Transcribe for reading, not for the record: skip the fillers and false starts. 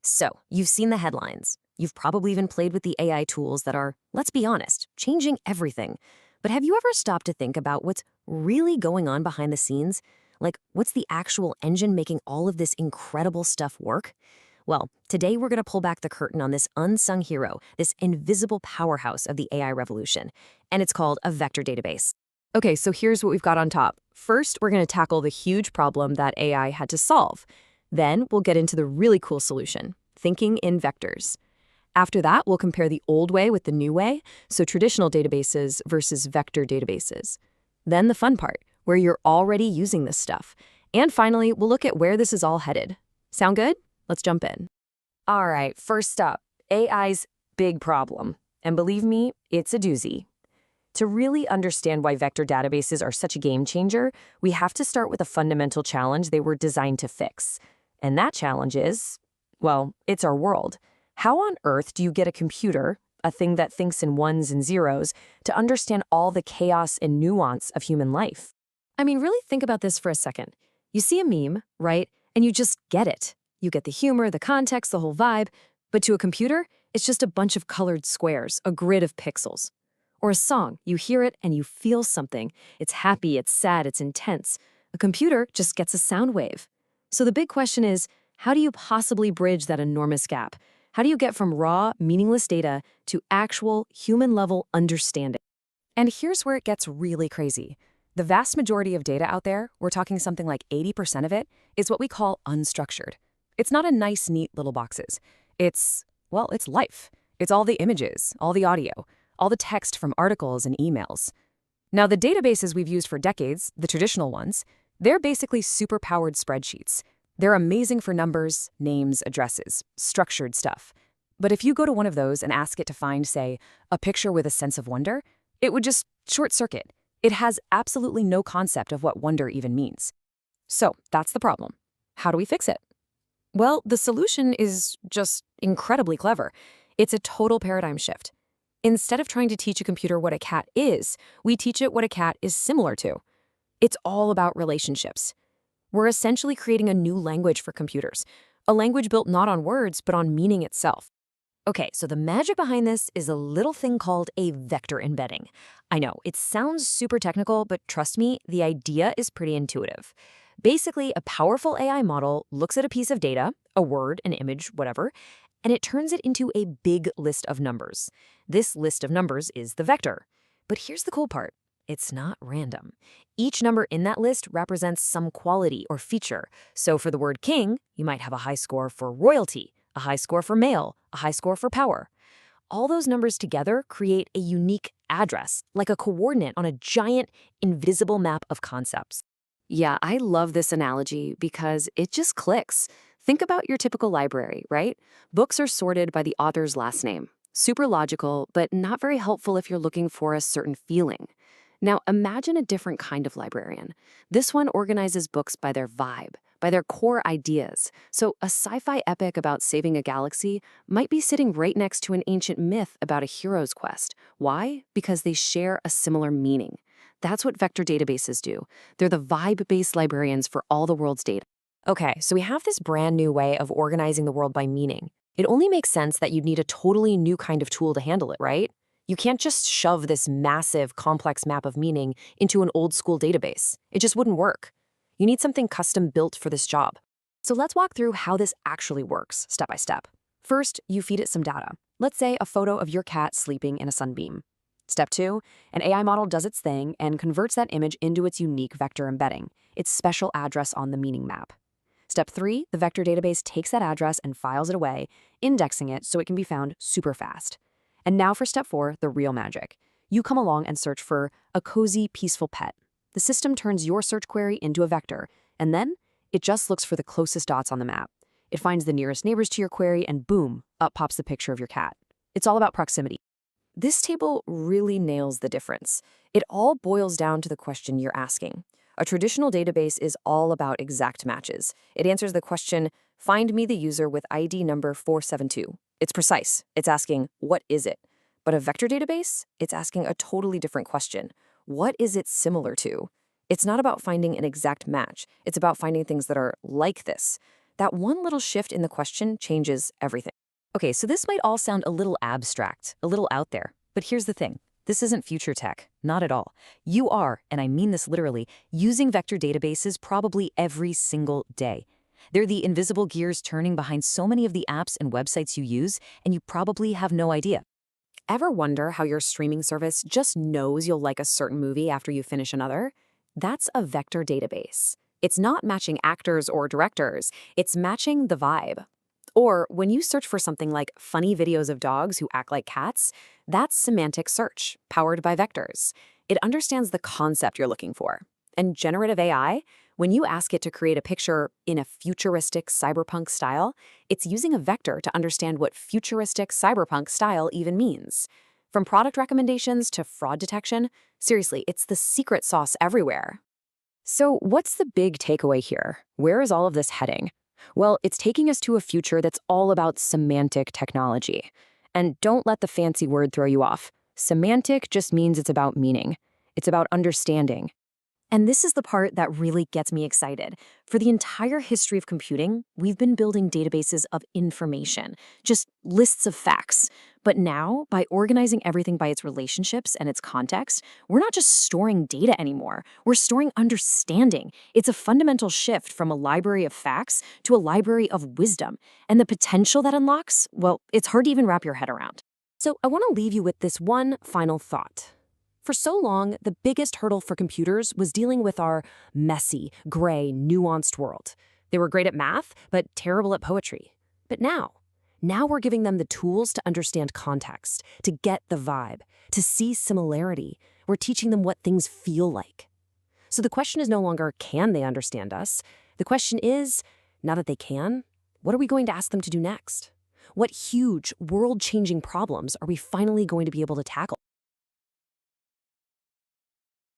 So, you've seen the headlines. You've probably even played with the AI tools that are, let's be honest, changing everything. But have you ever stopped to think about what's really going on behind the scenes? Like, what's the actual engine making all of this incredible stuff work? Well, today we're going to pull back the curtain on this unsung hero, this invisible powerhouse of the AI revolution, and it's called a vector database. Okay, so here's what we've got on top. First, we're going to tackle the huge problem that AI had to solve. Then we'll get into the really cool solution, thinking in vectors. After that, we'll compare the old way with the new way, so traditional databases versus vector databases. Then the fun part, where you're already using this stuff. And finally, we'll look at where this is all headed. Sound good? Let's jump in. All right, first up, AI's big problem. And believe me, it's a doozy. To really understand why vector databases are such a game changer, we have to start with a fundamental challenge they were designed to fix. And that challenge is, well, it's our world. How on earth do you get a computer, a thing that thinks in ones and zeros, to understand all the chaos and nuance of human life? I mean, really think about this for a second. You see a meme, right? And you just get it. You get the humor, the context, the whole vibe. But to a computer, it's just a bunch of colored squares, a grid of pixels. Or a song, you hear it and you feel something. It's happy, it's sad, it's intense. A computer just gets a sound wave. So the big question is, how do you possibly bridge that enormous gap? How do you get from raw, meaningless data to actual, human-level understanding? And here's where it gets really crazy. The vast majority of data out there, we're talking something like 80% of it, is what we call unstructured. It's not a nice, neat little boxes. It's life. It's all the images, all the audio, all the text from articles and emails. Now, the databases we've used for decades, the traditional ones, they're basically super-powered spreadsheets. They're amazing for numbers, names, addresses, structured stuff. But if you go to one of those and ask it to find, say, a picture with a sense of wonder, it would just short-circuit. It has absolutely no concept of what wonder even means. So that's the problem. How do we fix it? Well, the solution is just incredibly clever. It's a total paradigm shift. Instead of trying to teach a computer what a cat is, we teach it what a cat is similar to. It's all about relationships. We're essentially creating a new language for computers, a language built not on words, but on meaning itself. Okay, so the magic behind this is a little thing called a vector embedding. I know, it sounds super technical, but trust me, the idea is pretty intuitive. Basically, a powerful AI model looks at a piece of data, a word, an image, whatever, and it turns it into a big list of numbers. This list of numbers is the vector. But here's the cool part. It's not random. Each number in that list represents some quality or feature. So for the word king, you might have a high score for royalty, a high score for male, a high score for power. All those numbers together create a unique address, like a coordinate on a giant, invisible map of concepts. Yeah, I love this analogy because it just clicks. Think about your typical library, right? Books are sorted by the author's last name. Super logical, but not very helpful if you're looking for a certain feeling. Now, imagine a different kind of librarian. This one organizes books by their vibe, by their core ideas. So a sci-fi epic about saving a galaxy might be sitting right next to an ancient myth about a hero's quest. Why? Because they share a similar meaning. That's what vector databases do. They're the vibe-based librarians for all the world's data. Okay, so we have this brand new way of organizing the world by meaning. It only makes sense that you'd need a totally new kind of tool to handle it, right? You can't just shove this massive, complex map of meaning into an old-school database. It just wouldn't work. You need something custom-built for this job. So let's walk through how this actually works, step by step. First, you feed it some data. Let's say a photo of your cat sleeping in a sunbeam. Step 2, an AI model does its thing and converts that image into its unique vector embedding, its special address on the meaning map. Step 3, the vector database takes that address and files it away, indexing it so it can be found super fast. And now for step 4, the real magic. You come along and search for a cozy, peaceful pet. The system turns your search query into a vector, and then it just looks for the closest dots on the map. It finds the nearest neighbors to your query, and boom, up pops the picture of your cat. It's all about proximity. This table really nails the difference. It all boils down to the question you're asking. A traditional database is all about exact matches. It answers the question, find me the user with ID number 472. It's precise. It's asking, what is it? But a vector database, it's asking a totally different question. What is it similar to? It's not about finding an exact match. It's about finding things that are like this. that one little shift in the question changes everything. Okay, so this might all sound a little abstract, a little out there, but here's the thing. This isn't future tech, not at all. You are, and I mean this literally, using vector databases probably every single day. They're the invisible gears turning behind so many of the apps and websites you use, and you probably have no idea. Ever wonder how your streaming service just knows you'll like a certain movie after you finish another? That's a vector database. It's not matching actors or directors, it's matching the vibe. Or when you search for something like funny videos of dogs who act like cats, that's semantic search, powered by vectors. It understands the concept you're looking for. And generative AI, when you ask it to create a picture in a futuristic cyberpunk style, it's using a vector to understand what futuristic cyberpunk style even means. From product recommendations to fraud detection, seriously, it's the secret sauce everywhere. So what's the big takeaway here? Where is all of this heading? Well, it's taking us to a future that's all about semantic technology. And don't let the fancy word throw you off. Semantic just means it's about meaning. It's about understanding. And this is the part that really gets me excited. For the entire history of computing, we've been building databases of information, just lists of facts. But now, by organizing everything by its relationships and its context, we're not just storing data anymore, we're storing understanding. It's a fundamental shift from a library of facts to a library of wisdom. And the potential that unlocks, well, it's hard to even wrap your head around. So I want to leave you with this one final thought. For so long, the biggest hurdle for computers was dealing with our messy, gray, nuanced world. They were great at math, but terrible at poetry. But now we're giving them the tools to understand context, to get the vibe, to see similarity. We're teaching them what things feel like. So the question is no longer, can they understand us? The question is, now that they can, what are we going to ask them to do next? What huge, world-changing problems are we finally going to be able to tackle?